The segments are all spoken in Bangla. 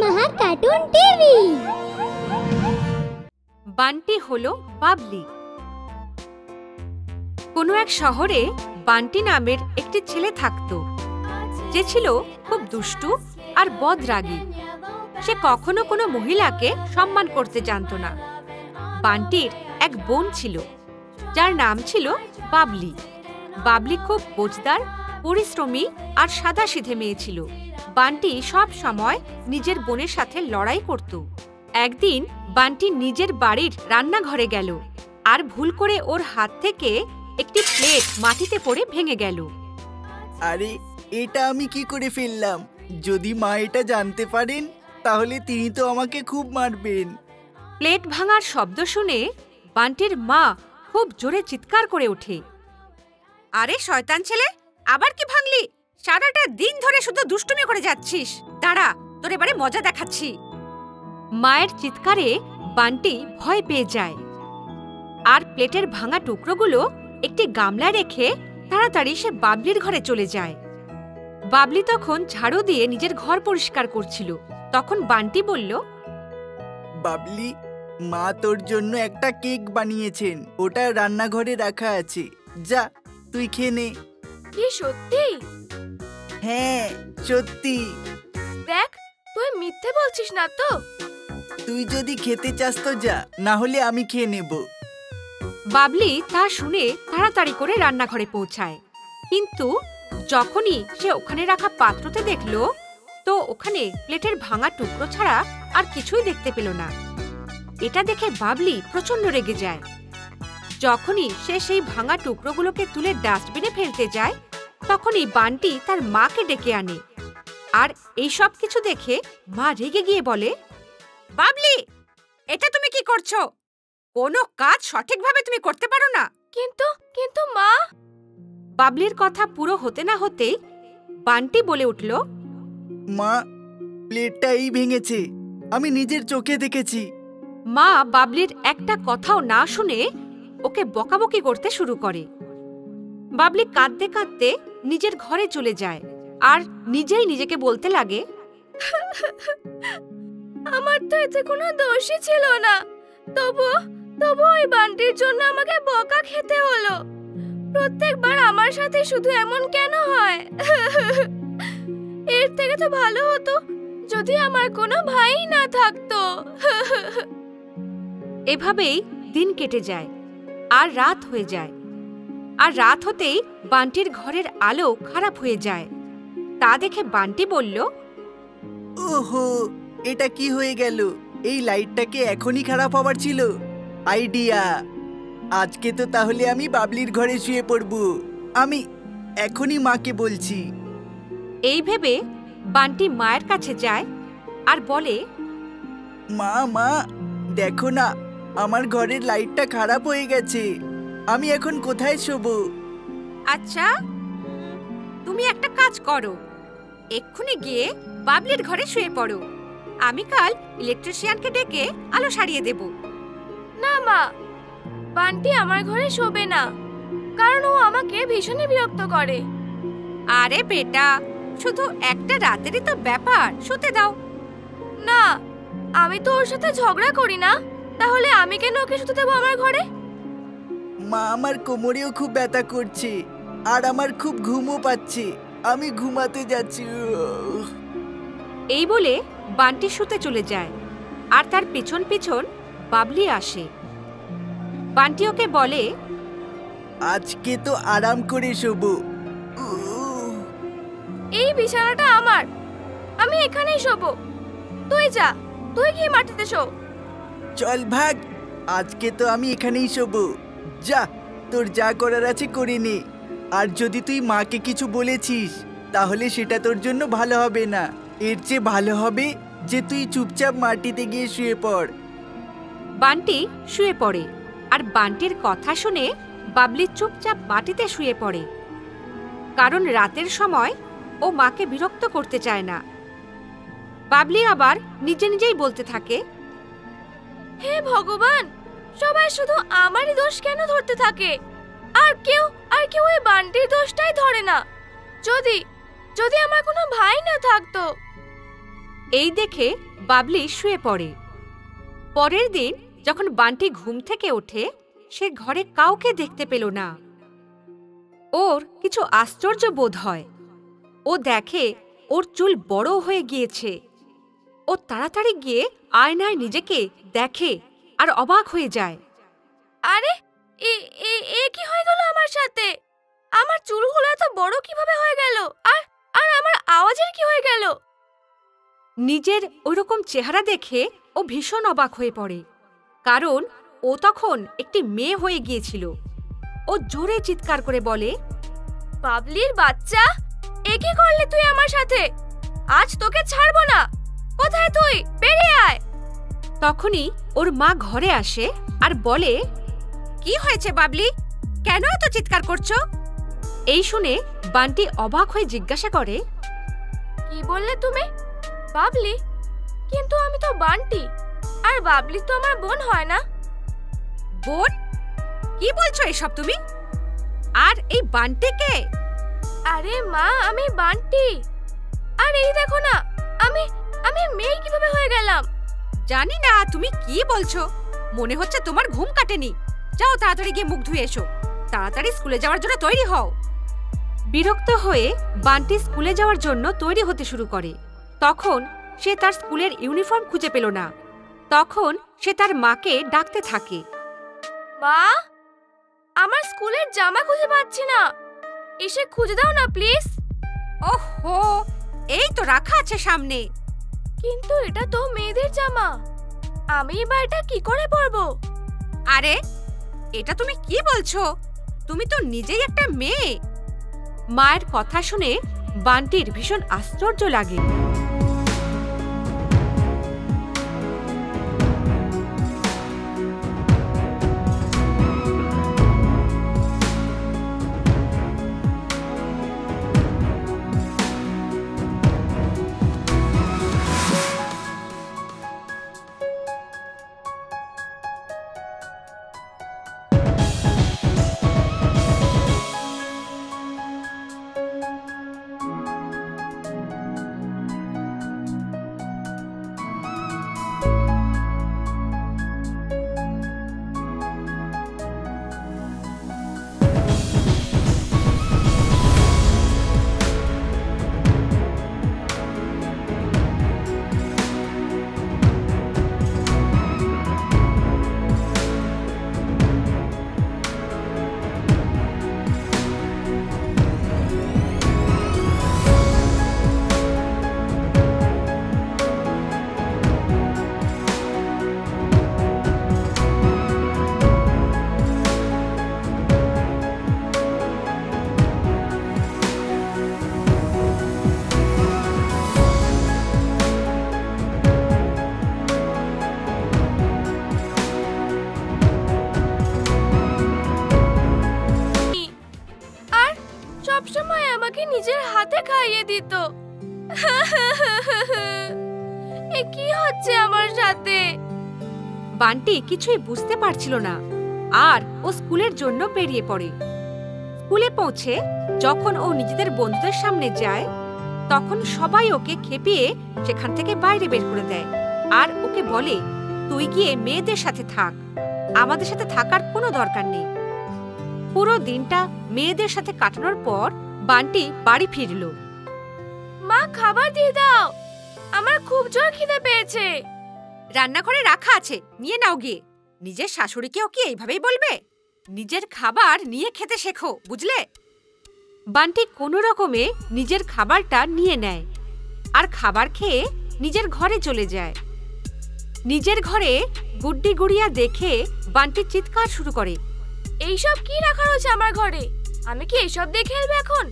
মহা কার্টুন টিভি। বান্টি হলো বাবলি। কোনো এক শহরে বান্টি নামের একটি ছেলে থাকত, যে ছিল খুব দুষ্টু আর বদরাগী। সে কখনো কোনো মহিলাকে সম্মান করতে জানত না। বান্টির এক বোন ছিল, যার নাম ছিল বাবলি। বাবলি খুব বোঝদার, পরিশ্রমী আর সাদাসিধে মেয়ে ছিল। বান্টি সব সময় নিজের বোনের সাথে লড়াই করত। একদিন বান্টি নিজের বাড়ির রান্নাঘরে গেল, আর ভুল করে ওর হাত থেকে একটি প্লেট মাটিতে পড়ে ভেঙে গেল। আরে, এটা আমি কি করে ফেললাম? যদি মা এটা জানতে পারেন তাহলে তিনি তো আমাকে খুব মারবেন। প্লেট ভাঙার শব্দ শুনে বান্টির মা খুব জোরে চিৎকার করে ওঠে। আরে শয়তান ছেলে, আবার কি ভাঙলি? সারাটা দিন ধরে শুধু দুষ্টুমি করে যাচ্ছিস। দাঁড়া, তোর এবারে মজা দেখাচ্ছি। মায়ের চিৎকারে বান্টি ভয় পেয়ে যায়, আর প্লেটের ভাঙা টুকরোগুলো একটি গামলায় রেখে তাড়াতাড়ি সে বাবলির ঘরে চলে যায়। বাবলি তখন ঝাড়ু দিয়ে নিজের ঘর পরিষ্কার করছিল। তখন বান্টি বলল, বাবলি, মা তোর জন্য একটা কেক বানিয়েছেন, ওটা রান্নাঘরে রাখা আছে, যা তুই খেয়ে নে। কি সত্যি? হ্যাঁ, সত্যি। দেখ, তুই মিথ্যে বলছিস না তো? তুই যদি খেতে চাস তো যা, না হলে আমি খেয়ে নেব। বাবলি তা শুনে তাড়াতাড়ি করে রান্নাঘরে পৌঁছায়। কিন্তু যখনই সে ওখানে রাখা পাত্রতে দেখল, তো ওখানে প্লেটের ভাঙা টুকরো ছাড়া আর কিছুই দেখতে পেল না। এটা দেখে বাবলি প্রচন্ড রেগে যায়। যখনই সে সেই ভাঙা টুকরোগুলোকে তুলে ডাস্টবিনে ফেলতে যায়, তখনই বান্টি তার মাকে ডেকে আনে। আর এই সব কিছু দেখে মা রেগে গিয়ে বলে, বাবলি, এটা তুমি কি করছো? কোনো কাজ সঠিকভাবে তুমি করতে পারো না। কিন্তু মা। বাবলির কথা পুরো হতে না হতেই বান্টি বলে উঠল, মা, প্লেটটা এই ভেঙেছে, আমি নিজের চোখে দেখেছি। মা বাবলির একটা কথাও না শুনে ওকে বকাবকি করতে শুরু করে। বাবলি কাঁদতে কাঁদতে নিজের ঘরে চলে যায়, আর নিজেই নিজেকে বলতে লাগে, আমার তো এতে কোনো দোষই ছিল না, তবু ওই বান্টির জন্য আমাকে বকা খেতে হলো। প্রত্যেকবার আমার সাথে শুধু এমন কেন হয়? এর থেকে তো ভালো হতো যদি আমার কোনো ভাই না থাকতো। এভাবেই দিন কেটে যায়, আর রাত হয়ে যায়। আর রাত হতেই বান্টির ঘরের আলো খারাপ হয়ে যায়। তা দেখে বান্টি বলল, ওহো, এটা কি হয়ে গেল? এই লাইটটাকে এখনই খারাপ হবার ছিল। আইডিয়া! আজকে তো তাহলে আমি বাবলির ঘরে শুয়ে পড়ব। আমি এখনই মাকে বলছি। এই ভেবে বান্টি মায়ের কাছে যায় আর বলে, মা, দেখো না, আমার ঘরের লাইটটা খারাপ হয়ে গেছে। আমি এখন কোথায় শোবো? আচ্ছা, তুমি একটা কাজ করো, এক্ষুনি গিয়ে বাবলির ঘরে শুয়ে পড়ো। আমি কাল ইলেকট্রিশিয়ানকে ডেকে আলো সারিয়ে দেব। না মা, বান্টি আমার ঘরে শোবে না, কারণ ও আমাকে ভীষণই বিরক্ত করে। আরে বেটা, শুধু একটা রাতেরই তো ব্যাপার, শুতে দাও। না, আমি তো ওর সাথে ঝগড়া করি না, তাহলে আমি কেন ওকে শুতে দেবো আমার ঘরে? মা, আমার কোমরেও খুব ব্যথা করছে, আর আমার খুব ঘুমও পাচ্ছে। আমি ঘুমাতে যাচ্ছি। এই বলে বান্টি শুতে চলে যায়, আর তার পিছন পিছন বাবলি আসে। বান্টি ওকে বলে, আজকে তো আরাম করে শোবো। এই বিছানাটা আমার, আমি এখানেই শোবো। তুই যা, তুই কি মাটিতে শো। চল ভাগ, আজকে তো আমি এখানেই শোবো। যা, তোর যা করার আছে করে নে। আর যদি তুই মাকে কিছু বলেছিস, তাহলে সেটা তোর জন্য ভালো হবে না। এর চেয়ে ভালো হবে যে তুই চুপচাপ মাটিতে গিয়ে শুয়ে পড়। বান্টি শুয়ে পড়ে, আর বান্টির কথা শুনে বাবলি চুপচাপ মাটিতে শুয়ে পড়ে, কারণ রাতের সময় ও মাকে বিরক্ত করতে চায় না। বাবলি আবার নিজে নিজেই বলতে থাকে, হে ভগবান, সবাই শুধু আমারই দোষ কেন ধরতে থাকে? আর কেউ ওই বান্টির দোষটাই ধরে না। যদি আমার কোনো ভাই না থাকতো এই দেখে বাবলি শুয়ে পড়ে। পরের দিন যখন বান্টি ঘুম থেকে ওঠে, সে ঘরে কাউকে দেখতে পেল না। ওর কিছু আশ্চর্য বোধ হয়। ও দেখে ওর চুল বড় হয়ে গিয়েছে। ও তাড়াতাড়ি গিয়ে আয়নায় নিজেকে দেখে আর অবাক হয়ে যায়। আরে এ কি হয়ে গেল আমার সাথে? আমার চুলগুলো এত বড় কিভাবে হয়ে গেল? আর আর আমার আওয়াজের কি হয়ে গেল? নিজের ওইরকম চেহারা দেখে ও ভীষণ অবাক হয়ে পড়ে, কারণ ও তখন একটি মেয়ে হয়ে গিয়েছিল। ও জোরে চিৎকার করে বলে, বাবলির বাচ্চা, এ কি করলি তুই আমার সাথে? আজ তোকে ছাড়বো না। কোথায় তুই? বেরিয়ে আয়। তখনই ওর মা ঘরে আসে আর বলে, কি হয়েছে বাবলি? কেন এত চিৎকার করছো? এই শুনে বান্টি অবাক হয়ে জিজ্ঞাসা করে, কি বললে তুমি? বাবলি? কিন্তু আমি তো বান্টি, আর বাবলি তো আমার বোন হয় না। বোন? কি বলছো এসব তুমি? আর এই বান্টি কে? আরে মা, আমি বান্টি। আর এই দেখো না, আমি আমি মেয়ে কিভাবে হয়ে গেলাম? জানি না তুমি কি বলছো। মনে হচ্ছে তোমার ঘুম কাটেনি। যাও তাড়াতাড়ি গিয়ে মুখ ধুয়ে এসো। তাড়াতাড়ি স্কুলে যাওয়ার জন্য তৈরি হও। বিরক্ত হয়ে বান্টি স্কুলে যাওয়ার জন্য তৈরি হতে শুরু করে। তখন সে তার স্কুলের ইউনিফর্ম খুঁজে পেল না। তখন সে তার মাকে ডাকতে থাকে, মা, আমার স্কুলের জামা খুঁজে পাচ্ছি না। এসে খুঁজে দাও না প্লিজ। ওহো, এই তো রাখা আছে সামনে। কিন্তু এটা তো মেয়েদের জামা। আমি এবার এটা কি করে পরবো? আরে, এটা তুমি কি বলছো? তুমি তো নিজেই একটা মেয়ে। মায়ের কথা শুনে বান্টির ভীষণ আশ্চর্য লাগে। সবসময় আমাকে নিজের হাতে খাইয়ে দিত। এ কি হচ্ছে আমার সাথে? বান্টি কিছুই বুঝতে পারছিল না, আর ও স্কুলের জন্য বেরিয়ে পড়ে। স্কুলে পৌঁছে যখন ও নিজেদের বন্ধুদের সামনে যায়, তখন সবাই ওকে খেপিয়ে সেখান থেকে বাইরে বের করে দেয় আর ওকে বলে, তুই গিয়ে মেয়েদের সাথে থাক, আমাদের সাথে থাকার কোনো দরকার নেই। পুরো দিনটা মেয়েদের সাথে কাটানোর পর বান্টি বাড়ি ফিরল। মা, খাবার দিয়ে দাও, আমার খুব জোর খিদে পেয়েছে। রান্নাঘরে রাখা আছে, নিয়ে নাও গিয়ে। নিজের শাশুড়িকেও কি এইভাবেই বলবে? নিজের খাবার নিয়ে খেতে শেখো, বুঝলে? বান্টি কোনো রকমে নিজের খাবারটা নিয়ে নেয় আর খাবার খেয়ে নিজের ঘরে চলে যায়। নিজের ঘরে গুড্ডি গুড়িয়া দেখে বান্টি চিৎকার শুরু করে, এইসব কি রাখা রয়েছে আমার ঘরে? আমি কি এইসব দিয়ে খেলবো এখন?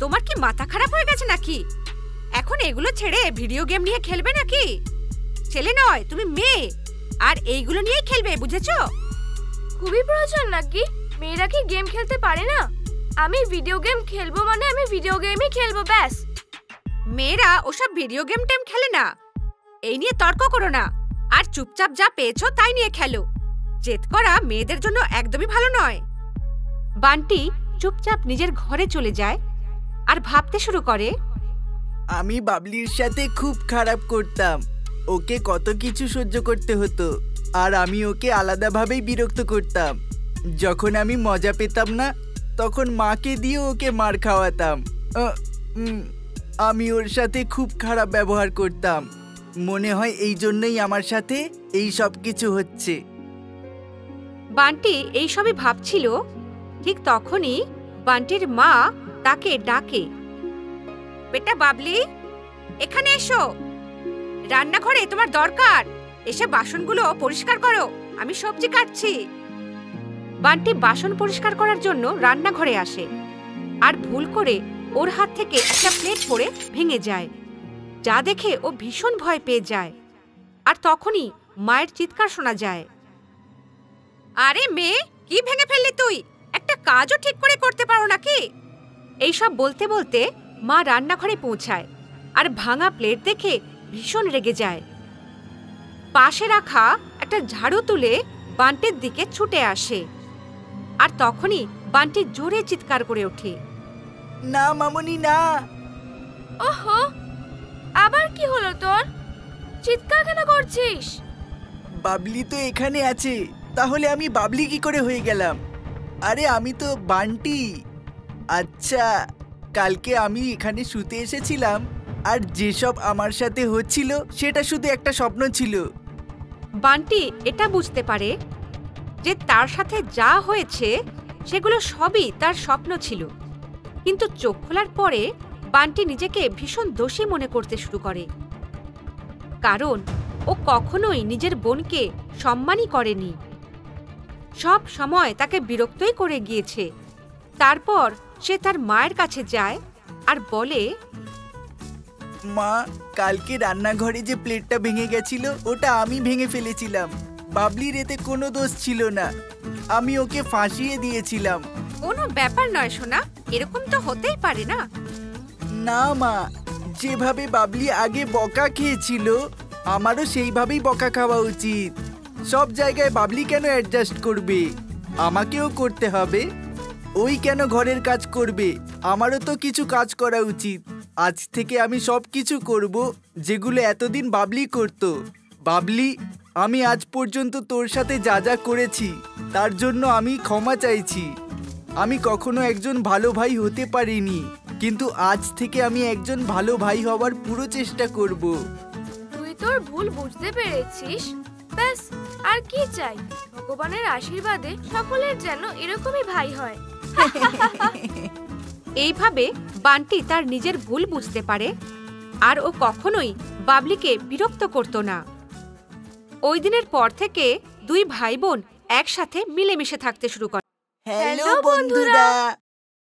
তোমার কি মাথা খারাপ হয়ে গেছে নাকি? এখন এগুলো ছেড়ে ভিডিও গেম নিয়ে খেলবে নাকি? ছেলে নয়, তুমি মেয়ে, আর এইগুলো নিয়েই খেলবে, বুঝেছো? খুবই প্রয়োজন নাকি? মেয়েরা কি গেম খেলতে পারে না? আমি ভিডিও গেম খেলবো মানে আমি ভিডিও গেমই খেলবো, ব্যাস। মেয়েরা ওসব ভিডিও গেম টেম খেলে না। এই নিয়ে তর্ক করো না, আর চুপচাপ যা পেয়েছো তাই নিয়ে খেলো। জেদ করা মেয়েদের জন্য একদমই ভালো নয়। বান্টি চুপচাপ নিজের ঘরে চলে যায় আর ভাবতে শুরু করে, আমি বাবলির সাথে খুব খারাপ করতাম। ওকে কত কিছু সহ্য করতে হতো, আর আমি ওকে আলাদাভাবেই বিরক্ত করতাম। যখন আমি মজা পেতাম না, তখন মাকে দিয়ে ওকে মার খাওয়াতাম। আমি ওর সাথে খুব খারাপ ব্যবহার করতাম। মনে হয় এই জন্যই আমার সাথে এই সব কিছু হচ্ছে। বান্টি এইসবই ভাবছিল। ঠিক তখনই বান্টির মা তাকে ডাকে, বেটা বাবলি, এখানে এসো, রান্নাঘরে তোমার দরকার, এসে বাসনগুলো পরিষ্কার করো, আমি সবজি কাটছি। বান্টি বাসন পরিষ্কার করার জন্য রান্নাঘরে আসে, আর ভুল করে ওর হাত থেকে একটা প্লেট পড়ে ভেঙে যায়, যা দেখে ও ভীষণ ভয় পেয়ে যায়। আর তখনই মায়ের চিৎকার শোনা যায়, আরে মেয়ে, কি ভেঙে ফেললি তুই? একটা কাজও ঠিক করে করতে পারো নাকি? এইসব বলতে বলতে মা রান্নাঘরে পৌঁছায়, আর ভাঙা প্লেট দেখে ভীষণ রেগে যায়। পাশে রাখা একটা ঝাড়ু তুলে বান্টির দিকে ছুটে আসে, আর তখনই বান্টি জোরে চিৎকার করে ওঠে, না মামনি না। ওহো, আবার কি হলো তোর? চিৎকার কেন করছিস? বাবলি তো এখানে আছে, তাহলে আমি বাবলি কি করে হয়ে গেলাম? আরে আমি তো বান্টি। আচ্ছা, কালকে আমি এখানে শুতে এসেছিলাম, আর যেসব আমার সাথে হচ্ছিল সেটা শুধু একটা স্বপ্ন ছিল। বান্টি এটা বুঝতে পারে যে তার সাথে যা হয়েছে সেগুলো সবই তার স্বপ্ন ছিল। কিন্তু চোখ খোলার পরে বান্টি নিজেকে ভীষণ দোষী মনে করতে শুরু করে, কারণ ও কখনোই নিজের বোনকে সম্মানই করেনি, সব সময় তাকে বিরক্তই করে গিয়েছে। তারপর সে তার মায়ের কাছে যায় আর বলে, মা, কালকে রান্নাঘরে যে প্লেটটা ভেঙে গেছিল ওটা আমি ভেঙে ফেলেছিলাম। বাবলির এতে কোনো দোষ ছিল না, আমি ওকে ফাঁসিয়ে দিয়েছিলাম। কোনো ব্যাপার নয় সোনা, এরকম তো হতেই পারে না। না মা, যেভাবে বাবলি আগে বকা খেয়েছিল আমারও সেইভাবেই বকা খাওয়া উচিত। সব জায়গায় বাবলি কেন অ্যাডজাস্ট করবে? আমাকেও করতে হবে। ওই কেন ঘরের কাজ করবে? আমারও তো কিছু কাজ করা উচিত। আজ থেকে আমি সব কিছু করব যেগুলো এতদিন বাবলি করত। বাবলি, আমি আজ পর্যন্ত তোর সাথে যা যা করেছি তার জন্য আমি ক্ষমা চাইছি। আমি কখনো একজন ভালো ভাই হতে পারিনি, কিন্তু আজ থেকে আমি একজন ভালো ভাই হওয়ার পুরো চেষ্টা করব। তুই তোর ভুল বুঝতে পেরেছিস, ব্যাস, আর কি চাই? ভগবানের আশীর্বাদে সকলের যেন এরকমই ভাই হয়। এইভাবে বান্টি তার নিজের ভুল বুঝতে পারে, আর ও কখনোই বাবলিকে বিরক্ত করত না। ওই দিনের পর থেকে দুই ভাই বোন একসাথে মিলেমিশে থাকতে শুরু করে। হ্যালো হ্যালো বন্ধুরা,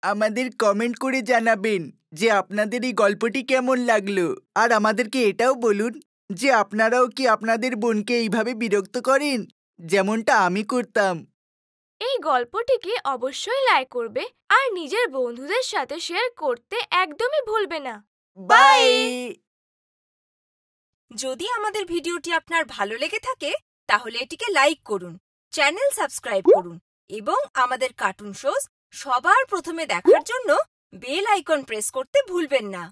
আমাদের কমেন্ট করে জানাবেন যে আপনাদের এই গল্পটি কেমন লাগলো, আর আমাদেরকে এটাও বলুন যে আপনারাও কি আপনাদের বোনকে এইভাবে বিরক্ত করেন যেমনটা আমি করতাম। এই গল্পটিকে অবশ্যই লাইক করবে, আর নিজের বন্ধুদের সাথে শেয়ার করতে একদমই ভুলবে না। বাই। যদি আমাদের ভিডিওটি আপনার ভালো লেগে থাকে তাহলে এটিকে লাইক করুন, চ্যানেল সাবস্ক্রাইব করুন, এবং আমাদের কার্টুন শোজ সবার প্রথমে দেখার জন্য বেল আইকন প্রেস করতে ভুলবেন না।